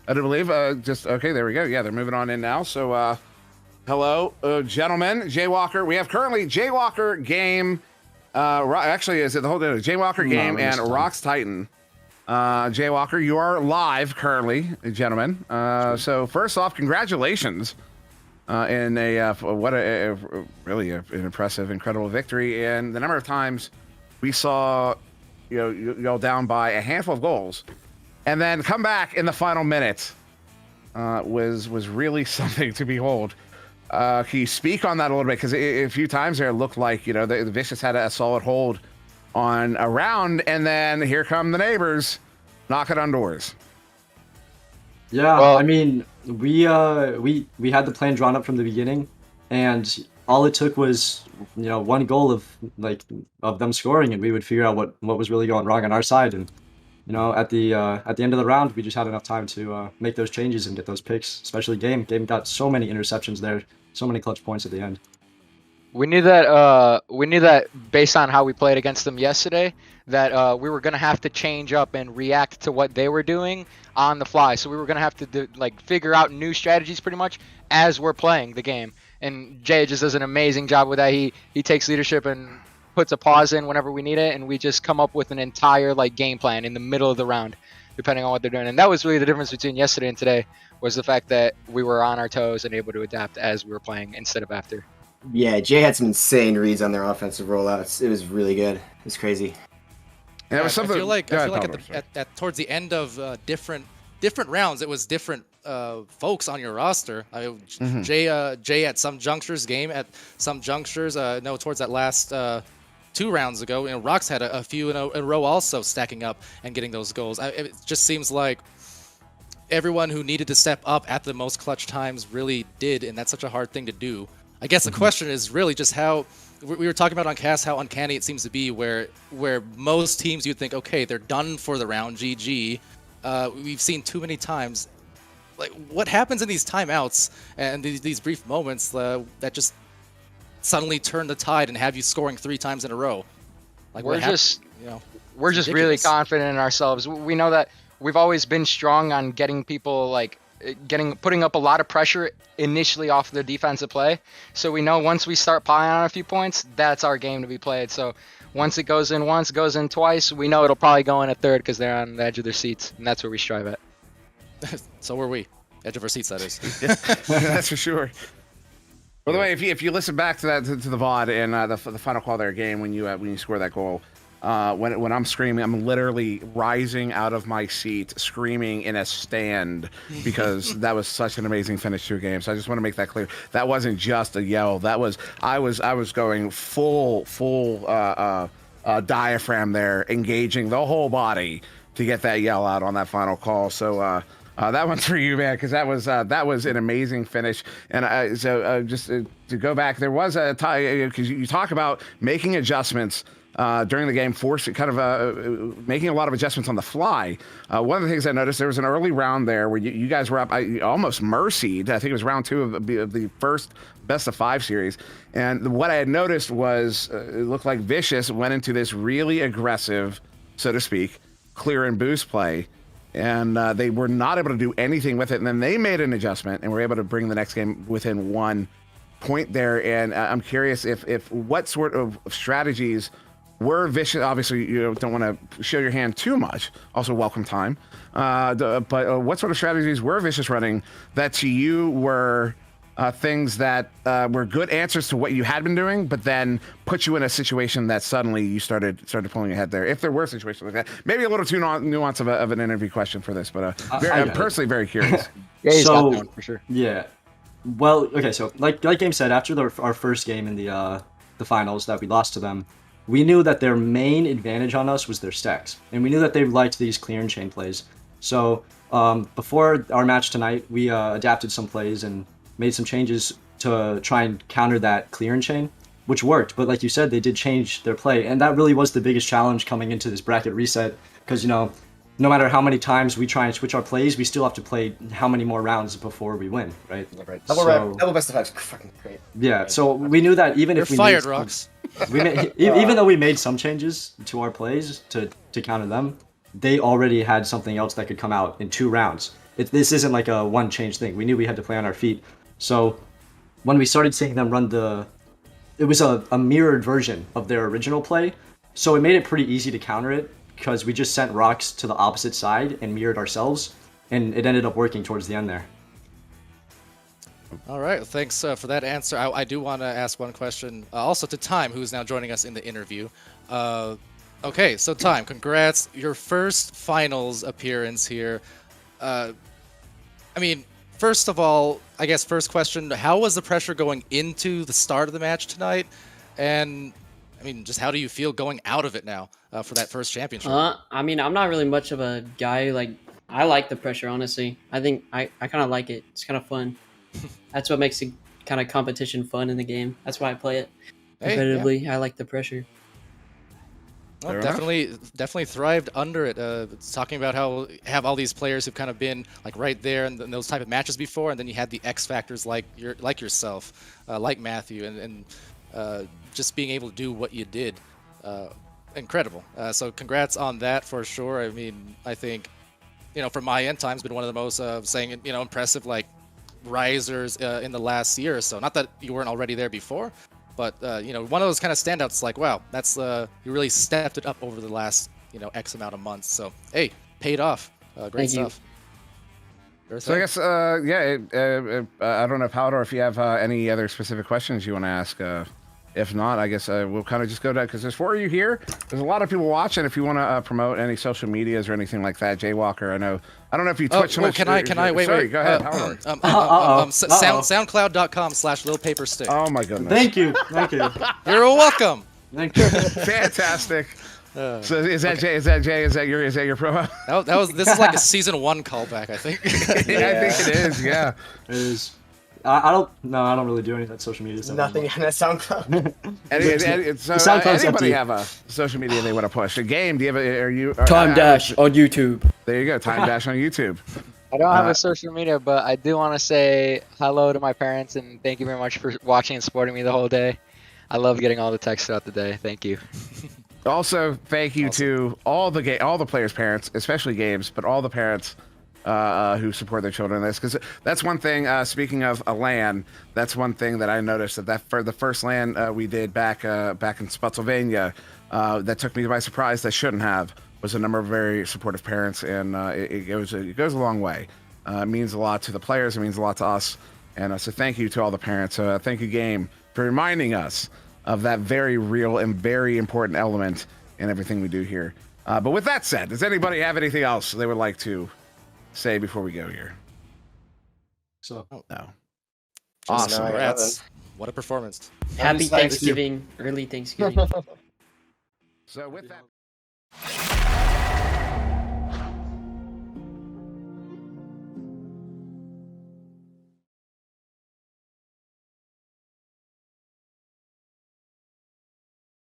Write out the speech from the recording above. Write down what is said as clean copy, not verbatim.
I do believe. Just okay. There we go. Yeah, they're moving on in now. So, hello, gentlemen. Jaywalker. We have currently Jaywalker game. Actually, is it the whole day? Jaywalker game and Rocks Titan. Jaywalker, you are live currently, gentlemen. So first off, congratulations in a really an impressive, incredible victory. And the number of times we saw you go down by a handful of goals and then come back in the final minute was really something to behold. Can you speak on that a little bit? Because a few times there it looked like the Vicious had a solid hold on a round, and then here come the neighbors knocking on doors. Yeah, well, I mean, we had the plan drawn up from the beginning, and all it took was one goal of them scoring, and we would figure out what was really going wrong on our side. And at the end of the round, we just had enough time to make those changes and get those picks. Especially Game got so many interceptions there, so many clutch points at the end. We knew that based on how we played against them yesterday, that we were gonna have to change up and react to what they were doing on the fly. So we were gonna have to figure out new strategies pretty much as we're playing the game. And Jay just does an amazing job with that. He takes leadership and puts a pause in whenever we need it, and we just come up with an entire game plan in the middle of the round, depending on what they're doing. And that was really the difference between yesterday and today, was the fact that we were on our toes and able to adapt as we were playing instead of after. Yeah, Jay had some insane reads on their offensive rollouts. It was really good. It was crazy. And it was something. I feel like at towards the end of different rounds, it was different folks on your roster. Jay at some junctures, Game at some junctures. Towards that last 2 rounds ago, Rocks had a few in a row also stacking up and getting those goals. It just seems like everyone who needed to step up at the most clutch times really did, and that's such a hard thing to do. I guess the question is really just how we were talking about on cast, how uncanny it seems to be where most teams you'd think, okay, they're done for the round, GG. We've seen too many times. What happens in these timeouts and these brief moments that just suddenly turn the tide and have you scoring 3 times in a row? We're just really confident in ourselves. We know that we've always been strong on getting people putting up a lot of pressure initially off their defensive play. So we know once we start piling on a few points, that's our game to be played. So once it goes in once, goes in twice, we know it'll probably go in a third because they're on the edge of their seats, and that's where we strive at. So were we. Edge of our seats, that is. That's for sure. By the way, if you listen back to the VOD and the final call of their game when you score that goal, when I'm screaming, I'm literally rising out of my seat, screaming in a stand because that was such an amazing finish to a game. So I just want to make that clear. That wasn't just a yell. That was I was going full diaphragm there, engaging the whole body to get that yell out on that final call. So that one's for you, man, because that was an amazing finish. And just to go back, there was a tie because you talk about making adjustments during the game, making a lot of adjustments on the fly. One of the things I noticed, there was an early round there where you guys were up, almost mercied. I think it was round 2 of the first best of 5 series. And what I had noticed was it looked like Vicious went into this really aggressive, so to speak, clear and boost play. And they were not able to do anything with it. And then they made an adjustment and were able to bring the next game within 1 point there. And I'm curious if what sort of strategies were Vicious. Obviously, you don't want to show your hand too much. Also, welcome time. But what sort of strategies were Vicious running that to you were things that were good answers to what you had been doing, but then put you in a situation that suddenly you started pulling ahead there? If there were situations like that, maybe a little too nuance of an interview question for this, but I'm personally very curious. Yeah, he's got that one for sure. Yeah. Well, okay, so like Game said, after our first game in the finals that we lost to them, we knew that their main advantage on us was their stacks, and we knew that they liked these clear and chain plays. So before our match tonight, we adapted some plays and made some changes to try and counter that clear and chain, which worked. But like you said, they did change their play, and that really was the biggest challenge coming into this bracket reset, because no matter how many times we try and switch our plays, we still have to play how many more rounds before we win, right? Right. Double best of 5 is fucking great. Yeah, so we knew that even if we fired, Rocks. Even though we made some changes to our plays to counter them, they already had something else that could come out in 2 rounds. This isn't like a one change thing. We knew we had to play on our feet. So when we started seeing them run it was a mirrored version of their original play. So it made it pretty easy to counter it because we just sent rocks to the opposite side and mirrored ourselves, and it ended up working towards the end there. All right, thanks for that answer. I do want to ask one question also to Time, who is now joining us in the interview. Okay, so Time, congrats. Your first finals appearance here. I mean, first of all, I guess first question, how was the pressure going into the start of the match tonight? And, I mean, just how do you feel going out of it now for that first championship? I mean, I'm not really much of a guy, like, I like the pressure, honestly. I think I kind of like it. It's kind of fun. That's what makes the kind of competition fun in the game. That's why I play it competitively. I like the pressure. Well, definitely thrived under it. It's talking about how have all these players who've kind of been like right there in those type of matches before, and then you had the X factors like yourself, like Matthew, and just being able to do what you did. Incredible. So congrats on that for sure. I mean, I think, from my end, Time's been one of the most impressive like risers in the last year or so. Not that you weren't already there before, but one of those kind of standouts. Like, wow, that's you really stepped it up over the last X amount of months. So hey, paid off. Great stuff. So I guess I don't know, Palidore, if you have any other specific questions you want to ask. If not, I guess we'll kind of just go down, because there's 4 of you here. There's a lot of people watching. If you want to promote any social medias or anything like that, Jaywalker, I don't know if you Twitch. Can I wait? Sorry, go ahead, Palidore. SoundCloud.com/LilPaperStick. Oh my goodness. Thank you. You're welcome. Thank you. Fantastic. So is that Jay? Is that your promo? This is like a season 1 callback, I think. Yeah, I think it is. Yeah, It is. I don't really do any of that social media stuff. Nothing on that SoundCloud. Anybody have a social media they want to push? A game? Do you have Time Dash on YouTube. There you go. Time Dash on YouTube. I don't have a social media, but I do want to say hello to my parents and thank you very much for watching and supporting me the whole day. I love getting all the texts throughout the day. Thank you. Also, thank you to all the players' parents, especially Gabe's, but all the parents who support their children in this, because that's one thing. Speaking of a LAN, that's one thing that I noticed that for the first LAN we did back in Spotsylvania, that took me by surprise. That shouldn't have, was a number of very supportive parents, and it goes a long way. It means a lot to the players. It means a lot to us, and so thank you to all the parents. Thank you, Game, for reminding us of that very real and very important element in everything we do here. But with that said, does anybody have anything else they would like to say before we go here? So No. Awesome. No, Congrats. What a performance. Happy Thanksgiving, early Thanksgiving. So with that.